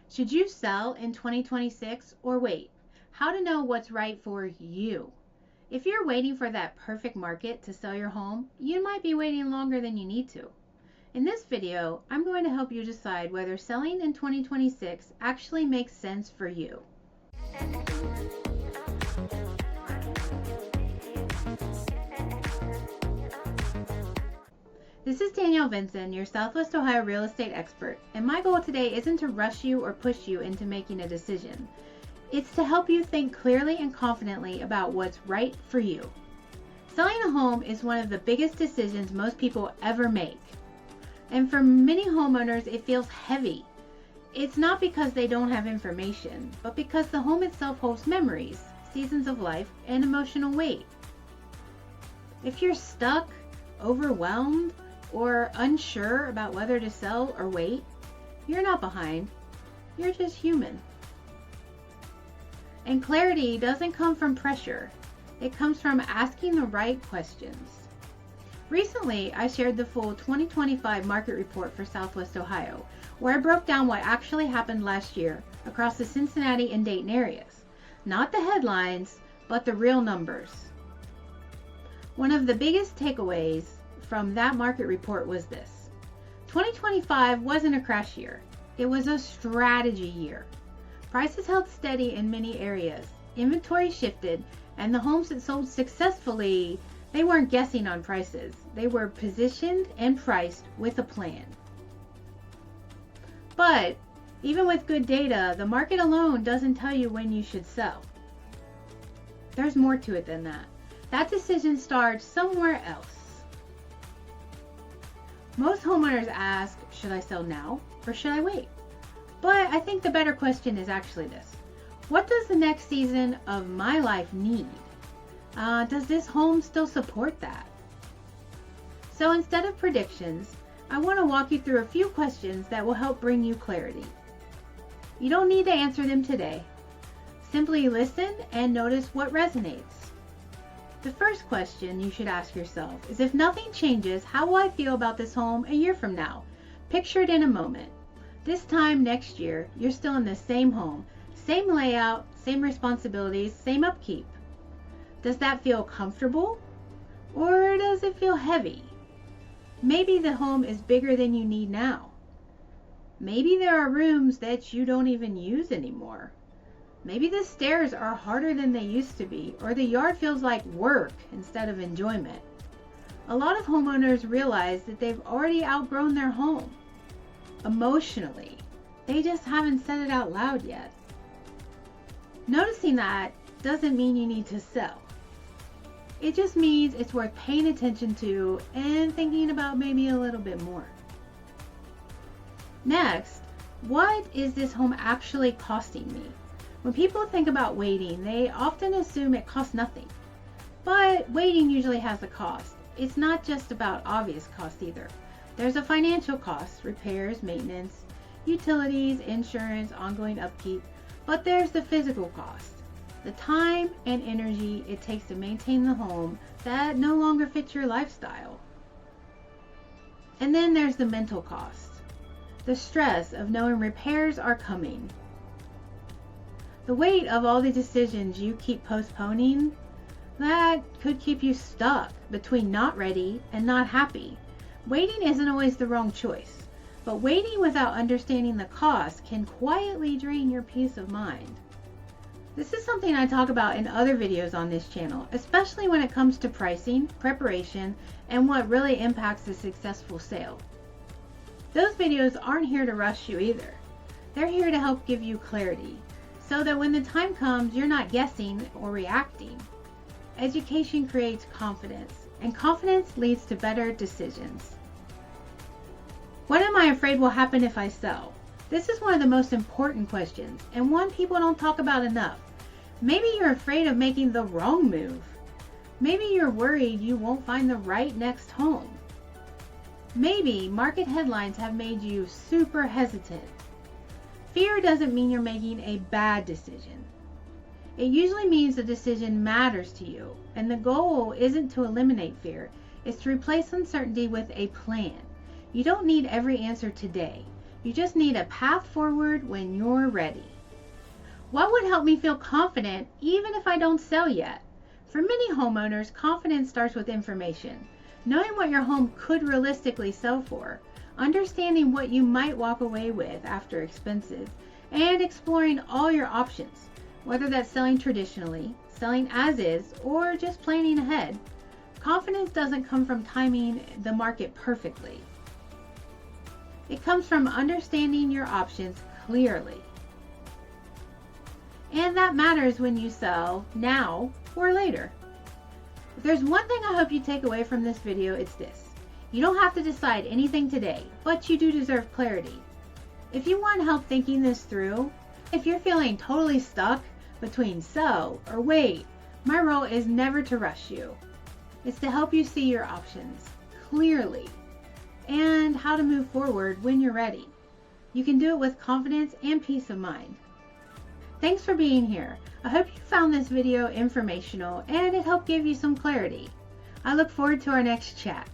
Should you sell in 2026 or wait? How to know what's right for you. If you're waiting for that perfect market to sell your home, you might be waiting longer than you need to. In this video, I'm going to help you decide whether selling in 2026 actually makes sense for you. This is Danielle Vinson, your Southwest Ohio real estate expert, and my goal today isn't to rush you or push you into making a decision. It's to help you think clearly and confidently about what's right for you. Selling a home is one of the biggest decisions most people ever make. And for many homeowners, it feels heavy. It's not because they don't have information, but because the home itself holds memories, seasons of life, and emotional weight. If you're stuck, overwhelmed, or unsure about whether to sell or wait, you're not behind. You're just human. And clarity doesn't come from pressure. It comes from asking the right questions. Recently, I shared the full 2025 market report for Southwest Ohio, where I broke down what actually happened last year across the Cincinnati and Dayton areas. Not the headlines, but the real numbers. One of the biggest takeaways from that market report was this: 2025 wasn't a crash year. It was a strategy year. Prices held steady in many areas. Inventory shifted, and the homes that sold successfully, they weren't guessing on prices. They were positioned and priced with a plan. But even with good data, the market alone doesn't tell you when you should sell. There's more to it than that. That decision starts somewhere else. Most homeowners ask, should I sell now or should I wait? But I think the better question is actually this: what does the next season of my life need? Does this home still support that? So instead of predictions, I want to walk you through a few questions that will help bring you clarity. You don't need to answer them today. Simply listen and notice what resonates. The first question you should ask yourself is, if nothing changes, how will I feel about this home a year from now? Picture it in a moment. This time next year, you're still in the same home, same layout, same responsibilities, same upkeep. Does that feel comfortable? Or does it feel heavy? Maybe the home is bigger than you need now. Maybe there are rooms that you don't even use anymore. Maybe the stairs are harder than they used to be, or the yard feels like work instead of enjoyment. A lot of homeowners realize that they've already outgrown their home. Emotionally, they just haven't said it out loud yet. Noticing that doesn't mean you need to sell. It just means it's worth paying attention to and thinking about maybe a little bit more. Next, what is this home actually costing me? When people think about waiting, they often assume it costs nothing. But waiting usually has a cost. It's not just about obvious cost either. There's a financial cost: repairs, maintenance, utilities, insurance, ongoing upkeep. But there's the physical cost: the time and energy it takes to maintain the home that no longer fits your lifestyle. And then there's the mental cost: the stress of knowing repairs are coming. The weight of all the decisions you keep postponing, that could keep you stuck between not ready and not happy. Waiting isn't always the wrong choice, but waiting without understanding the cost can quietly drain your peace of mind. This is something I talk about in other videos on this channel, especially when it comes to pricing, preparation, and what really impacts a successful sale. Those videos aren't here to rush you either. They're here to help give you clarity, so that when the time comes, you're not guessing or reacting. Education creates confidence, and confidence leads to better decisions. What am I afraid will happen if I sell? This is one of the most important questions, and one people don't talk about enough. Maybe you're afraid of making the wrong move. Maybe you're worried you won't find the right next home. Maybe market headlines have made you super hesitant. Fear doesn't mean you're making a bad decision. It usually means the decision matters to you, and the goal isn't to eliminate fear, it's to replace uncertainty with a plan. You don't need every answer today. You just need a path forward when you're ready. What would help me feel confident even if I don't sell yet? For many homeowners, confidence starts with information. Knowing what your home could realistically sell for, understanding what you might walk away with after expenses, and exploring all your options, whether that's selling traditionally, selling as is, or just planning ahead. Confidence doesn't come from timing the market perfectly. It comes from understanding your options clearly. And that matters when you sell now or later. If there's one thing I hope you take away from this video, it's this. You don't have to decide anything today, but you do deserve clarity. If you want help thinking this through, if you're feeling totally stuck between sell or wait, my role is never to rush you. It's to help you see your options clearly and how to move forward when you're ready. You can do it with confidence and peace of mind. Thanks for being here. I hope you found this video informational and it helped give you some clarity. I look forward to our next chat.